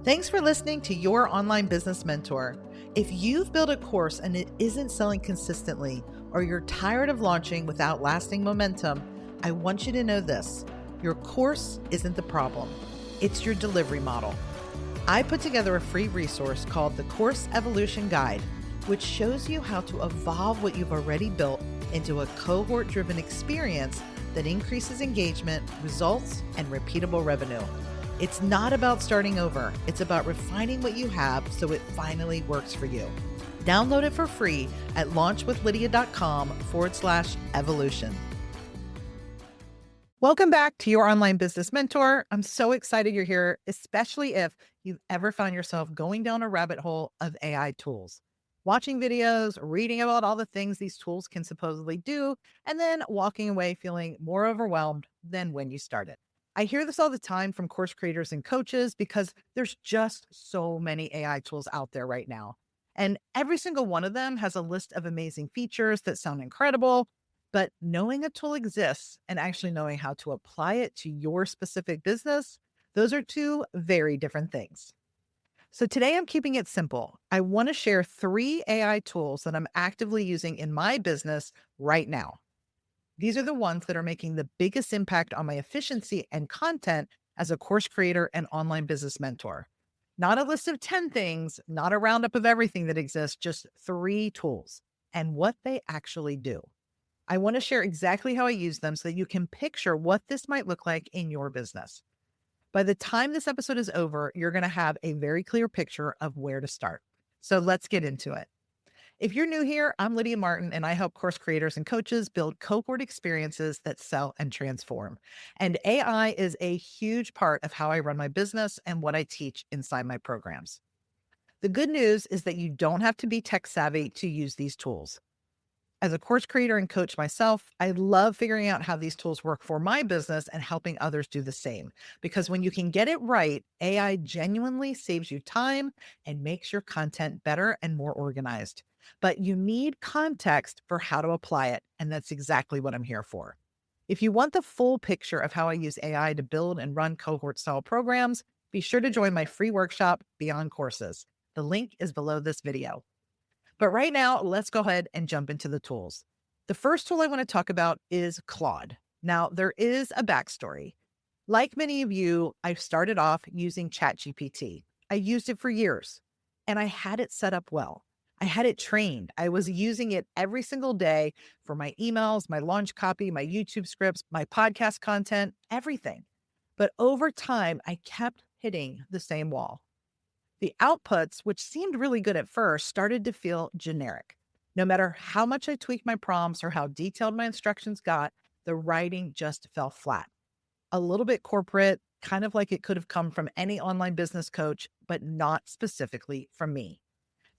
Thanks for listening to Your Online Business Mentor. If you've built a course and it isn't selling consistently, or you're tired of launching without lasting momentum, I want you to know this. Your course isn't the problem. It's your delivery model. I put together a free resource called the Course Evolution Guide, which shows you how to evolve what you've already built into a cohort-driven experience that increases engagement, results, and repeatable revenue. It's not about starting over. It's about refining what you have so it finally works for you. Download it for free at launchwithlydia.com/evolution. Welcome back to Your Online Business Mentor. I'm so excited you're here, especially if you've ever found yourself going down a rabbit hole of AI tools, watching videos, reading about all the things these tools can supposedly do, and then walking away feeling more overwhelmed than when you started. I hear this all the time from course creators and coaches because there's just so many AI tools out there right now. And every single one of them has a list of amazing features that sound incredible, but knowing a tool exists and actually knowing how to apply it to your specific business, those are two very different things. So today I'm keeping it simple. I want to share 3 AI tools that I'm actively using in my business right now. These are the ones that are making the biggest impact on my efficiency and content as a course creator and online business mentor. Not a list of 10 things, not a roundup of everything that exists, just 3 tools and what they actually do. I want to share exactly how I use them so that you can picture what this might look like in your business. By the time this episode is over, you're going to have a very clear picture of where to start. So let's get into it. If you're new here, I'm Lydia Martin, and I help course creators and coaches build cohort experiences that sell and transform. And AI is a huge part of how I run my business and what I teach inside my programs. The good news is that you don't have to be tech savvy to use these tools. As a course creator and coach myself, I love figuring out how these tools work for my business and helping others do the same. Because when you can get it right, AI genuinely saves you time and makes your content better and more organized. But you need context for how to apply it, and that's exactly what I'm here for. If you want the full picture of how I use AI to build and run cohort-style programs, be sure to join my free workshop, Beyond Courses. The link is below this video. But right now, let's go ahead and jump into the tools. The first tool I want to talk about is Claude. Now, there is a backstory. Like many of you, I started off using ChatGPT. I used it for years, and I had it set up well. I had it trained. I was using it every single day for my emails, my launch copy, my YouTube scripts, my podcast content, everything. But over time, I kept hitting the same wall. The outputs, which seemed really good at first, started to feel generic. No matter how much I tweaked my prompts or how detailed my instructions got, the writing just fell flat. A little bit corporate, kind of like it could have come from any online business coach, but not specifically from me.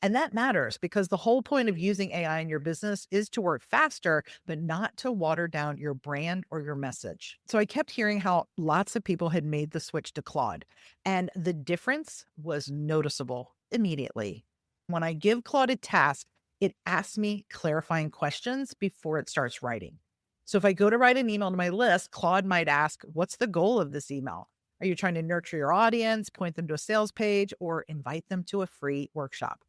And that matters because the whole point of using AI in your business is to work faster, but not to water down your brand or your message. So I kept hearing how lots of people had made the switch to Claude, and the difference was noticeable immediately. When I give Claude a task, it asks me clarifying questions before it starts writing. So if I go to write an email to my list, Claude might ask, what's the goal of this email? Are you trying to nurture your audience, point them to a sales page, or invite them to a free workshop?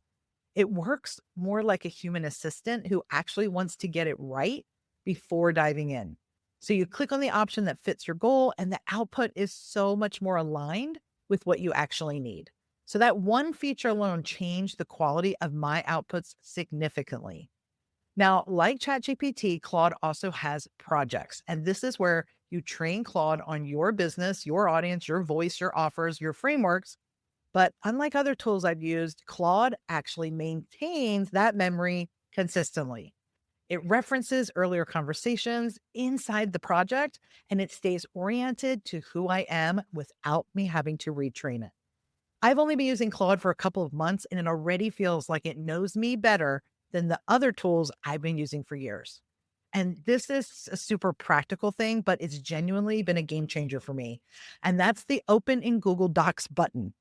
It works more like a human assistant who actually wants to get it right before diving in. So you click on the option that fits your goal, and the output is so much more aligned with what you actually need. So that one feature alone changed the quality of my outputs significantly. Now, like ChatGPT, Claude also has projects, and this is where you train Claude on your business, your audience, your voice, your offers, your frameworks. But unlike other tools I've used, Claude actually maintains that memory consistently. It references earlier conversations inside the project, and it stays oriented to who I am without me having to retrain it. I've only been using Claude for a couple of months, and it already feels like it knows me better than the other tools I've been using for years. And this is a super practical thing, but it's genuinely been a game changer for me. And that's the Open in Google Docs button.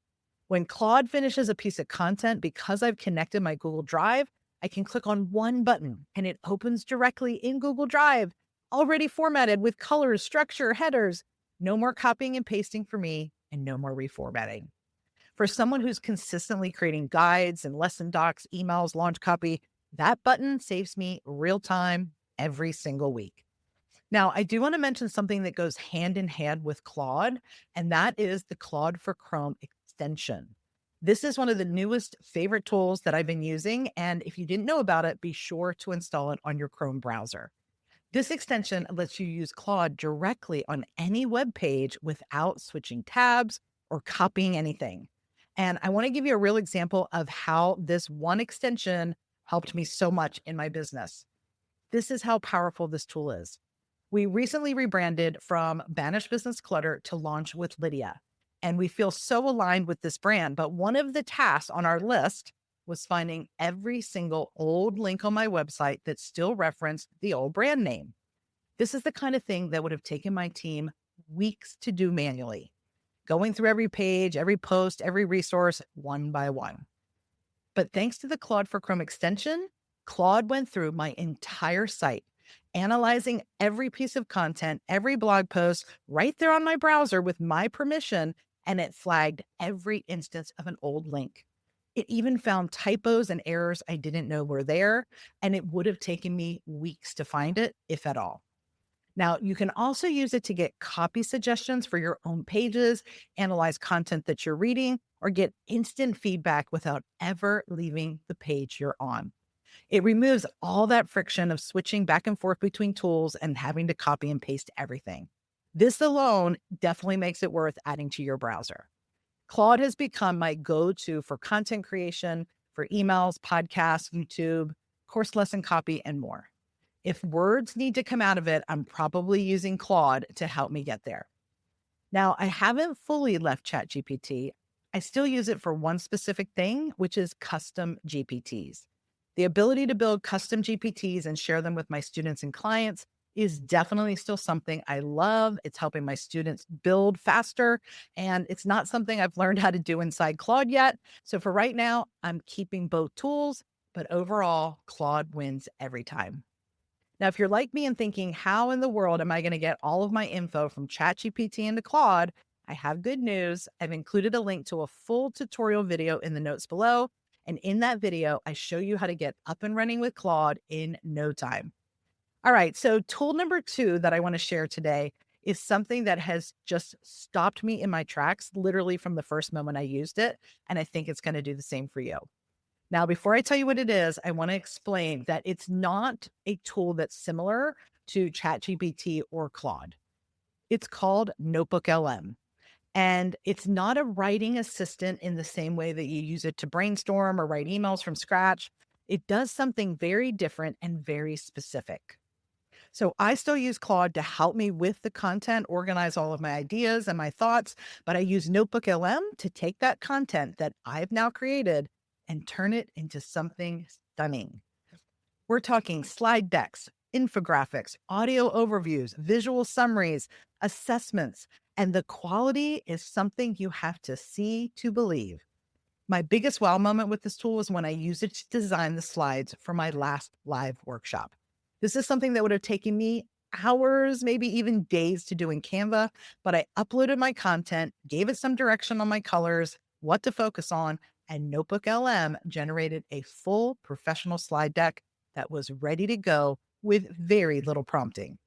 When Claude finishes a piece of content, because I've connected my Google Drive, I can click on one button and it opens directly in Google Drive, already formatted with colors, structure, headers. No more copying and pasting for me and no more reformatting. For someone who's consistently creating guides and lesson docs, emails, launch copy, that button saves me real time every single week. Now, I do want to mention something that goes hand in hand with Claude, and that is the Claude for Chrome extension. This is one of the newest favorite tools that I've been using. And if you didn't know about it, be sure to install it on your Chrome browser. This extension lets you use Claude directly on any web page without switching tabs or copying anything. And I want to give you a real example of how this one extension helped me so much in my business. This is how powerful this tool is. We recently rebranded from Banish Business Clutter to Launch with Lydia. And we feel so aligned with this brand. But one of the tasks on our list was finding every single old link on my website that still referenced the old brand name. This is the kind of thing that would have taken my team weeks to do manually, going through every page, every post, every resource one by one. But thanks to the Claude for Chrome extension, Claude went through my entire site, analyzing every piece of content, every blog post right there on my browser with my permission, and it flagged every instance of an old link. It even found typos and errors I didn't know were there, and it would have taken me weeks to find it, if at all. Now, you can also use it to get copy suggestions for your own pages, analyze content that you're reading, or get instant feedback without ever leaving the page you're on. It removes all that friction of switching back and forth between tools and having to copy and paste everything. This alone definitely makes it worth adding to your browser. Claude has become my go-to for content creation, for emails, podcasts, YouTube, course lesson copy, and more. If words need to come out of it, I'm probably using Claude to help me get there. Now, I haven't fully left ChatGPT. I still use it for one specific thing, which is custom GPTs. The ability to build custom GPTs and share them with my students and clients is definitely still something I love. It's helping my students build faster, and it's not something I've learned how to do inside Claude yet. So for right now, I'm keeping both tools, but overall, Claude wins every time. Now, if you're like me and thinking, how in the world am I going to get all of my info from ChatGPT into Claude? I have good news. I've included a link to a full tutorial video in the notes below. And in that video, I show you how to get up and running with Claude in no time. All right, so tool number 2 that I want to share today is something that has just stopped me in my tracks, literally from the first moment I used it. And I think it's going to do the same for you. Now, before I tell you what it is, I want to explain that it's not a tool that's similar to ChatGPT or Claude. It's called NotebookLM. And it's not a writing assistant in the same way that you use it to brainstorm or write emails from scratch. It does something very different and very specific. So I still use Claude to help me with the content, organize all of my ideas and my thoughts, but I use NotebookLM to take that content that I've now created and turn it into something stunning. We're talking slide decks, infographics, audio overviews, visual summaries, assessments, and the quality is something you have to see to believe. My biggest wow moment with this tool was when I used it to design the slides for my last live workshop. This is something that would have taken me hours, maybe even days to do in Canva, but I uploaded my content, gave it some direction on my colors, what to focus on, and NotebookLM generated a full professional slide deck that was ready to go with very little prompting.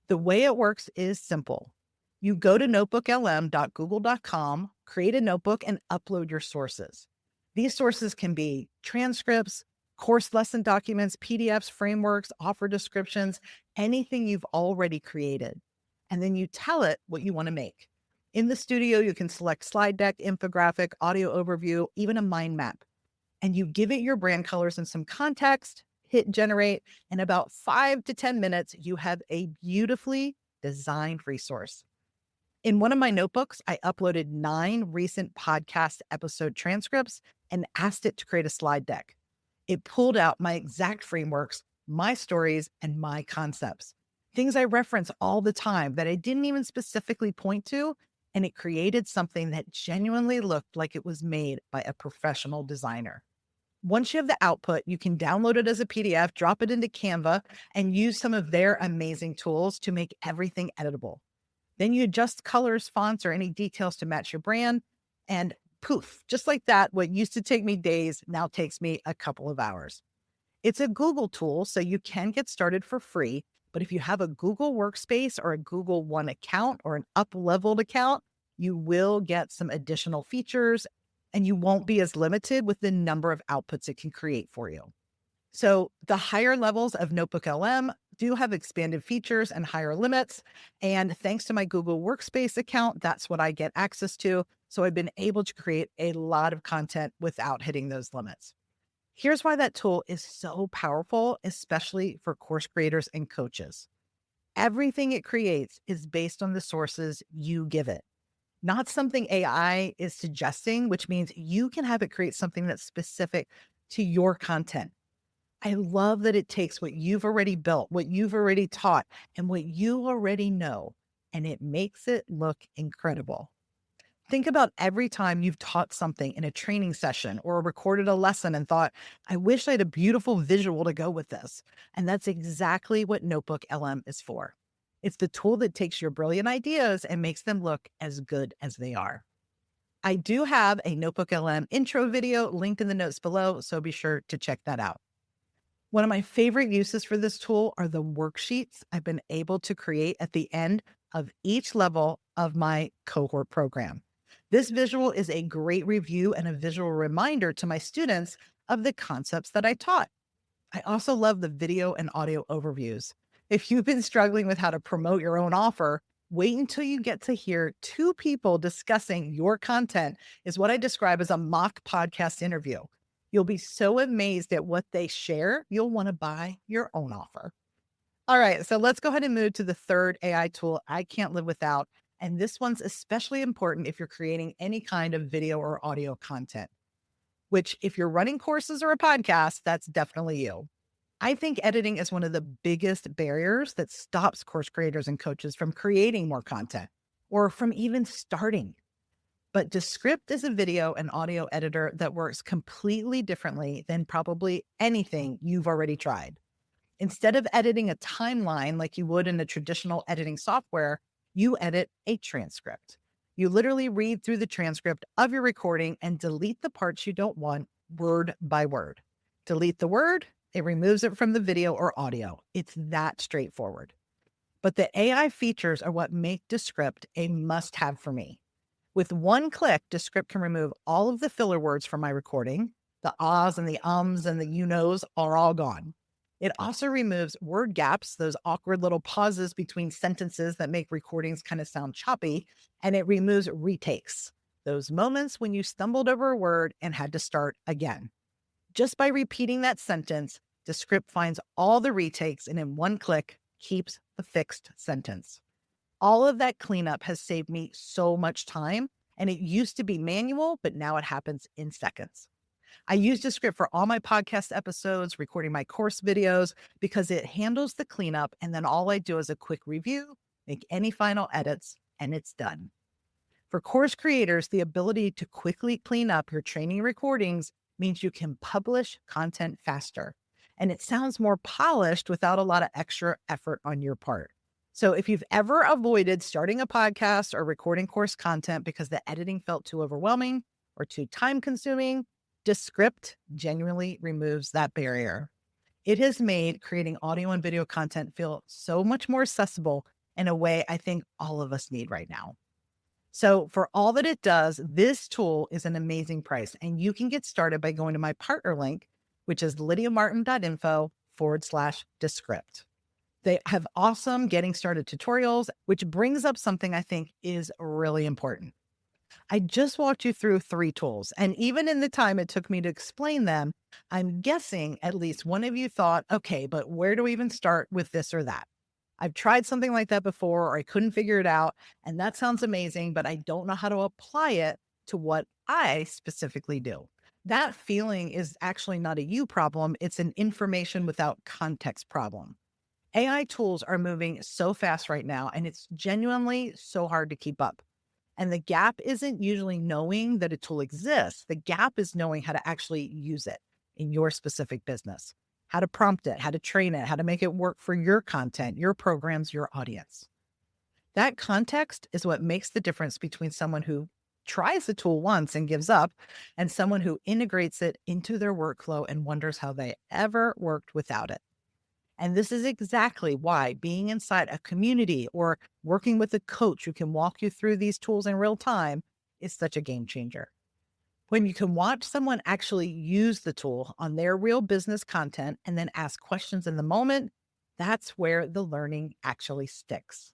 The way it works is simple. You go to notebooklm.google.com, create a notebook, and upload your sources. These sources can be transcripts, course lesson documents, PDFs, frameworks, offer descriptions, anything you've already created. And then you tell it what you want to make. In the studio, you can select slide deck, infographic, audio overview, even a mind map. And you give it your brand colors and some context, hit generate. In about 5 to 10 minutes, you have a beautifully designed resource. In one of my notebooks, I uploaded 9 recent podcast episode transcripts and asked it to create a slide deck. It pulled out my exact frameworks, my stories, and my concepts, things I reference all the time that I didn't even specifically point to, and it created something that genuinely looked like it was made by a professional designer. Once you have the output, you can download it as a PDF, drop it into Canva, and use some of their amazing tools to make everything editable. Then you adjust colors, fonts, or any details to match your brand, and poof, just like that, what used to take me days now takes me a couple of hours. It's a Google tool, so you can get started for free. But if you have a Google Workspace or a Google One account or an up-leveled account, you will get some additional features and you won't be as limited with the number of outputs it can create for you. So the higher levels of NotebookLM do have expanded features and higher limits. And thanks to my Google Workspace account, that's what I get access to. So I've been able to create a lot of content without hitting those limits. Here's why that tool is so powerful, especially for course creators and coaches. Everything it creates is based on the sources you give it, not something AI is suggesting, which means you can have it create something that's specific to your content. I love that it takes what you've already built, what you've already taught, and what you already know, and it makes it look incredible. Think about every time you've taught something in a training session or recorded a lesson and thought, I wish I had a beautiful visual to go with this. And that's exactly what Notebook LM is for. It's the tool that takes your brilliant ideas and makes them look as good as they are. I do have a Notebook LM intro video linked in the notes below, so be sure to check that out. One of my favorite uses for this tool are the worksheets I've been able to create at the end of each level of my cohort program. This visual is a great review and a visual reminder to my students of the concepts that I taught. I also love the video and audio overviews. If you've been struggling with how to promote your own offer, wait until you get to hear two people discussing your content is what I describe as a mock podcast interview. You'll be so amazed at what they share, you'll want to buy your own offer. All right, so let's go ahead and move to the third AI tool I can't live without. And this one's especially important if you're creating any kind of video or audio content, which if you're running courses or a podcast, that's definitely you. I think editing is one of the biggest barriers that stops course creators and coaches from creating more content or from even starting. But Descript is a video and audio editor that works completely differently than probably anything you've already tried. Instead of editing a timeline like you would in a traditional editing software, you edit a transcript. You literally read through the transcript of your recording and delete the parts you don't want word by word. Delete the word, it removes it from the video or audio. It's that straightforward. But the AI features are what make Descript a must-have for me. With one click, Descript can remove all of the filler words from my recording. The ahs and the ums and the you knows are all gone. It also removes word gaps, those awkward little pauses between sentences that make recordings kind of sound choppy, and it removes retakes, those moments when you stumbled over a word and had to start again. Just by repeating that sentence, Descript finds all the retakes and in one click keeps the fixed sentence. All of that cleanup has saved me so much time, and it used to be manual, but now it happens in seconds. I use Descript for all my podcast episodes, recording my course videos, because it handles the cleanup, and then all I do is a quick review, make any final edits, and it's done. For course creators, the ability to quickly clean up your training recordings means you can publish content faster, and it sounds more polished without a lot of extra effort on your part. So if you've ever avoided starting a podcast or recording course content because the editing felt too overwhelming or too time consuming, Descript genuinely removes that barrier. It has made creating audio and video content feel so much more accessible in a way I think all of us need right now. So for all that it does, this tool is an amazing price, and you can get started by going to my partner link, which is lydiamartin.info/Descript. They have awesome getting started tutorials, which brings up something I think is really important. I just walked you through 3 tools, and even in the time it took me to explain them, I'm guessing at least one of you thought, okay, but where do we even start with this or that? I've tried something like that before, or I couldn't figure it out, and that sounds amazing, but I don't know how to apply it to what I specifically do. That feeling is actually not a you problem, it's an information without context problem. AI tools are moving so fast right now, and it's genuinely so hard to keep up. And the gap isn't usually knowing that a tool exists. The gap is knowing how to actually use it in your specific business, how to prompt it, how to train it, how to make it work for your content, your programs, your audience. That context is what makes the difference between someone who tries the tool once and gives up, and someone who integrates it into their workflow and wonders how they ever worked without it. And this is exactly why being inside a community or working with a coach who can walk you through these tools in real time is such a game changer. When you can watch someone actually use the tool on their real business content and then ask questions in the moment, that's where the learning actually sticks.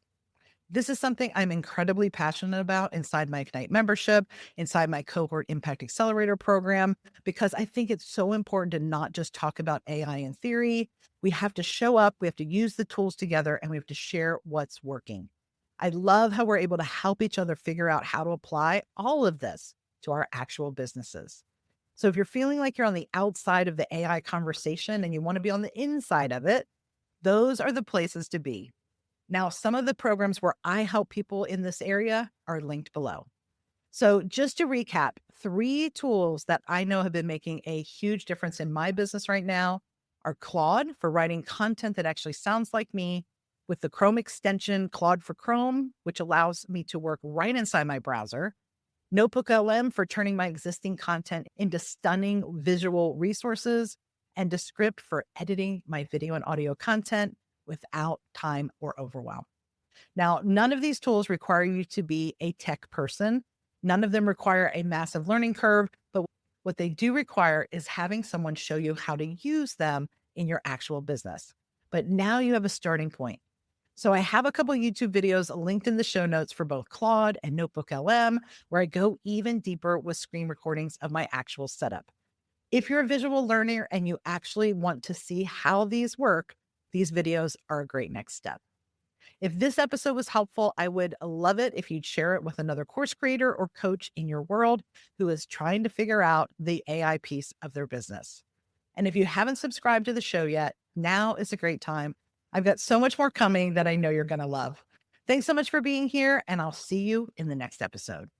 This is something I'm incredibly passionate about inside my Ignite membership, inside my cohort Impact Accelerator program, because I think it's so important to not just talk about AI in theory. We have to show up, we have to use the tools together, and we have to share what's working. I love how we're able to help each other figure out how to apply all of this to our actual businesses. So if you're feeling like you're on the outside of the AI conversation and you want to be on the inside of it, those are the places to be. Now, some of the programs where I help people in this area are linked below. So, just to recap, 3 tools that I know have been making a huge difference in my business right now are Claude for writing content that actually sounds like me, with the Chrome extension Claude for Chrome, which allows me to work right inside my browser, NotebookLM for turning my existing content into stunning visual resources, and Descript for editing my video and audio content without time or overwhelm. Now, none of these tools require you to be a tech person. None of them require a massive learning curve, but what they do require is having someone show you how to use them in your actual business. But now you have a starting point. So I have a couple YouTube videos linked in the show notes for both Claude and NotebookLM, where I go even deeper with screen recordings of my actual setup. If you're a visual learner and you actually want to see how these work, these videos are a great next step. If this episode was helpful, I would love it if you'd share it with another course creator or coach in your world who is trying to figure out the AI piece of their business. And if you haven't subscribed to the show yet, now is a great time. I've got so much more coming that I know you're going to love. Thanks so much for being here, and I'll see you in the next episode.